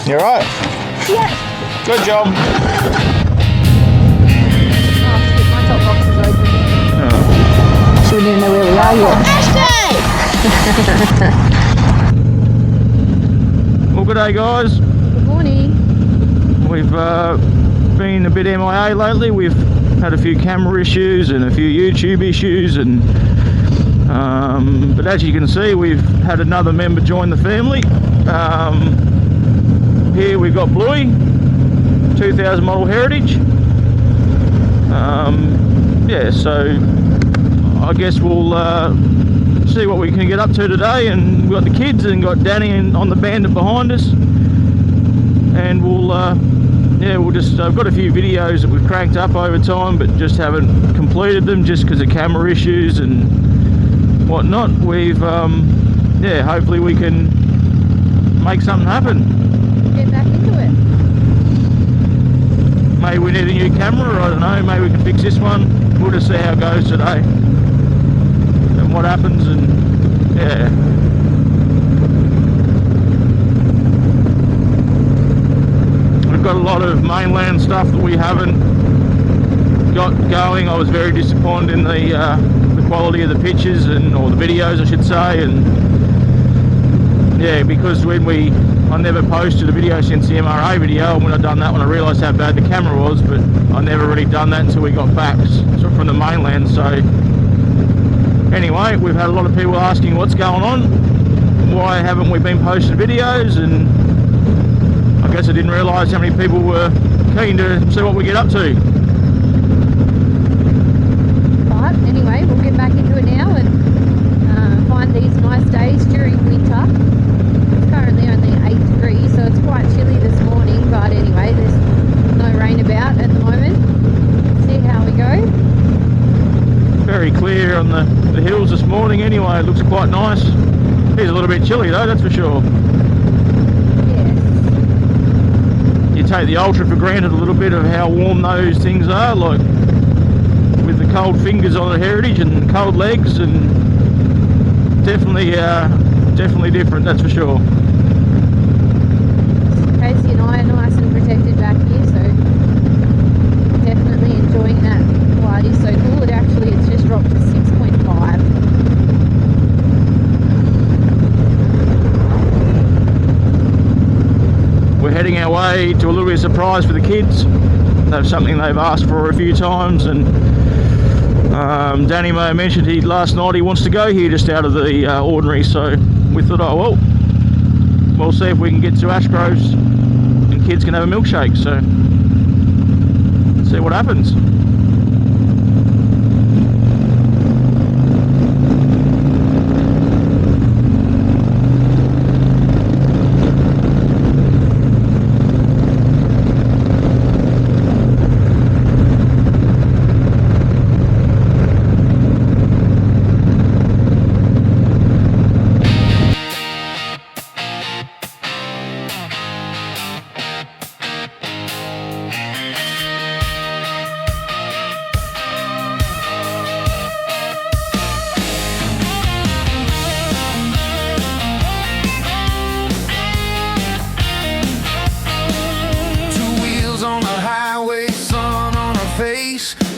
You alright? Yeah. Good job. Oh shit, my top box is open. Oh. So we didn't know where we are yet. Well, good day, guys. Good morning. We've been a bit MIA lately. We've had a few camera issues and a few YouTube issues, and but as you can see, we've had another member join the family. Here we've got Bluey, 2000 model Heritage. Yeah, so I guess we'll see what we can get up to today. And we've got the kids and got Danny on the bandit behind us, and we'll just I've got a few videos that we've cranked up over time, but just haven't completed them just because of camera issues and whatnot. We've yeah, hopefully we can make something happen. Get back into it. Maybe we need a new camera, or I don't know, maybe we can fix this one. We'll just see how it goes today and what happens. And yeah, we've got a lot of mainland stuff that we haven't got going. I was very disappointed in the quality of the pictures or the videos I should say, and yeah, because I never posted a video since the MRA video, and when I done that one I realised how bad the camera was, but I never really done that until we got back from the mainland. So anyway, we've had a lot of people asking what's going on, why haven't we been posting videos, and I guess I didn't realise how many people were keen to see what we get up to. But anyway, we'll get back into it now and find these nice days during winter. It's currently only 8 degrees, so it's quite chilly this morning, but anyway, there's no rain about at the moment. See how we go. Very clear on the hills this morning anyway. It looks quite nice. It is a little bit chilly though, that's for sure. Yes. You take the Ultra for granted a little bit of how warm those things are, like with the cold fingers on the Heritage and cold legs, and definitely different, that's for sure. Casey and I are nice and protected back here, so definitely enjoying that. Wow, it is so cool. It's just dropped to 6.5. We're heading our way to a little bit of surprise for the kids. That's something they've asked for a few times, and Danny may have mentioned last night he wants to go here just out of the ordinary, so we thought, oh well, we'll see if we can get to Ashgroves and kids can have a milkshake, so let's see what happens.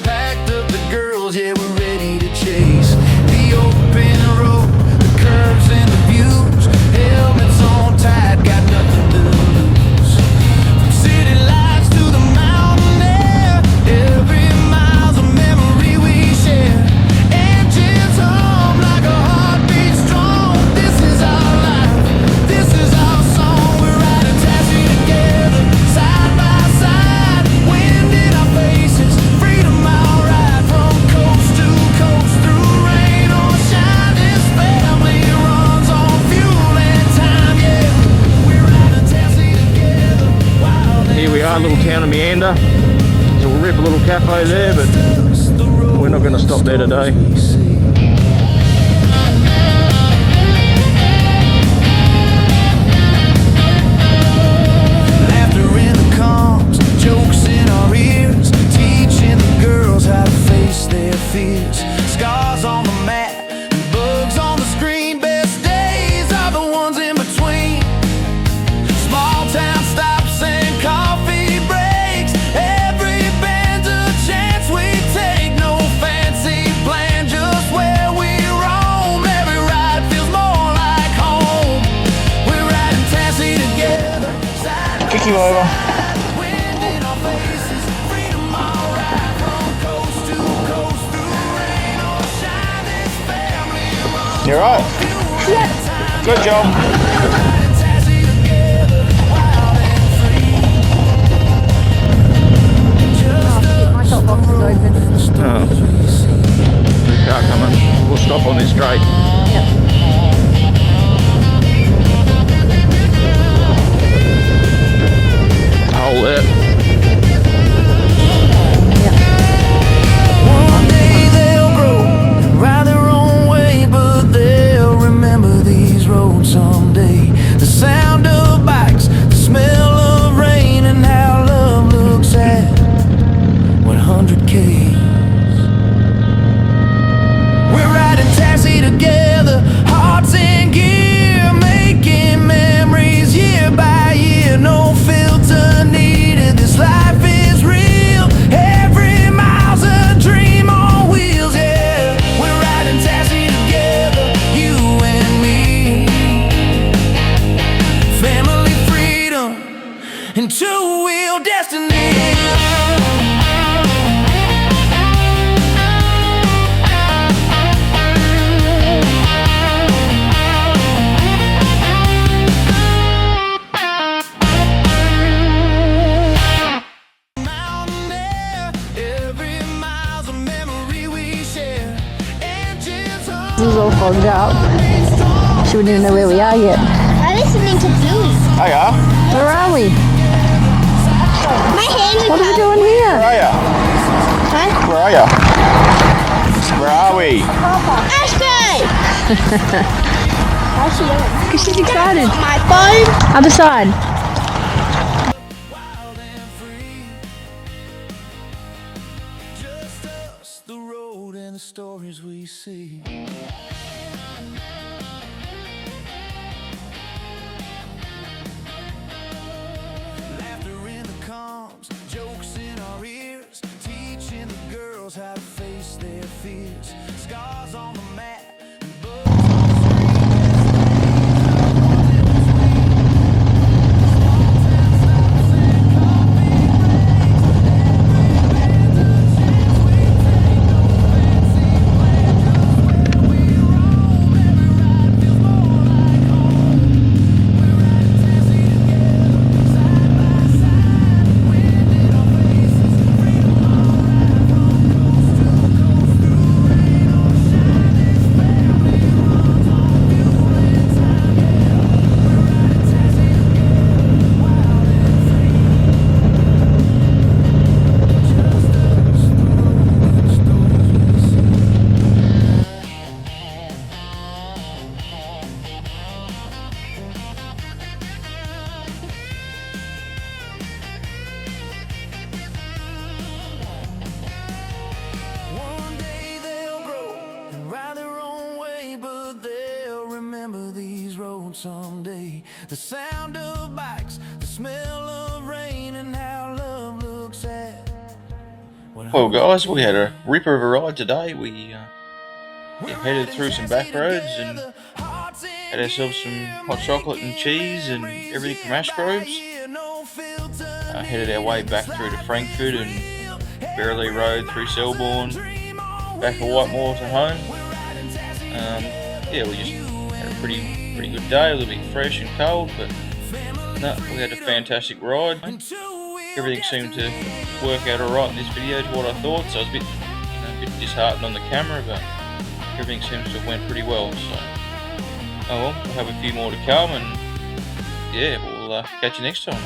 Packed up the girls, yeah, we're ready to chase the open road, the curves and the views. Helmets on tight, got nothing to lose. From city lights to the mountain air, every mile's a memory we share. Engines hum like a heartbeat strong. This is our life, this is our song. We're riding taxi together, side by side, wind in our faces, freedom our ride from coast to coast, through rain or shine. This family runs on fuel and time, yeah. We're riding taxi together. Here we are, little town of Meander. So we'll rip a little cafe there, but we're not going to stop there today. Laughter in the comms, jokes in our ears, teaching the girls how to face their fears. Scars on the mat, and bugs on the screen. Best days are the ones in between. Small town style. Take you over. Wind in our faces, freedom alright from coast to coast, through rain or shine, this family runs. You alright? Yep. Good job. Riding taxi together, wild and free. Just Oh, my top box is open. Oh. The car coming. We'll stop on this straight. Yep. Hold it. Yep. one day they'll grow and ride their own way, but they'll remember these roads someday. The sound of bikes, the smell of rain, and how love looks at 100Ks. We're riding taxi together, hearts in gear, making memories year by year. No filter needed, this life is real. Every mile's a dream on wheels, yeah. We're riding taxi together, you and me. Family freedom and two-wheel destiny. Mountain air, every mile's a memory we share. Engines hum, This is all fogged up. She wouldn't even know where we are yet. I'm listening to Bluey. Hey, Where are we? My hand is What are we doing where here? are ya? Huh? Where are ya? Where are we? Ashgroves! How's she doing? Because she's excited. My phone. Other side. wild and free. Just us, the road, and the stories we see. Laughter in the comms, jokes in our ears, teaching the girls how to face their fears. Scars on the mat, and bugs on the one day they'll grow and ride their own way, but they'll remember these roads someday. The sound of bikes, the smell of rain, and how love looks at. Well, guys, we had a ripper of a ride today. We headed through some back roads and had ourselves some hot chocolate and cheese and everything from Ashgroves. Headed our way back through to Frankfurt and Berrily Road through Selborne, back to Whitemore to home. Yeah, we just had a pretty good day. A little bit fresh and cold, but no, we had a fantastic ride. Everything seemed to work out alright in this video to what I thought, so I was a bit disheartened on the camera, but everything seems to have went pretty well. So, oh well, we'll have a few more to come, and yeah, we'll catch you next time.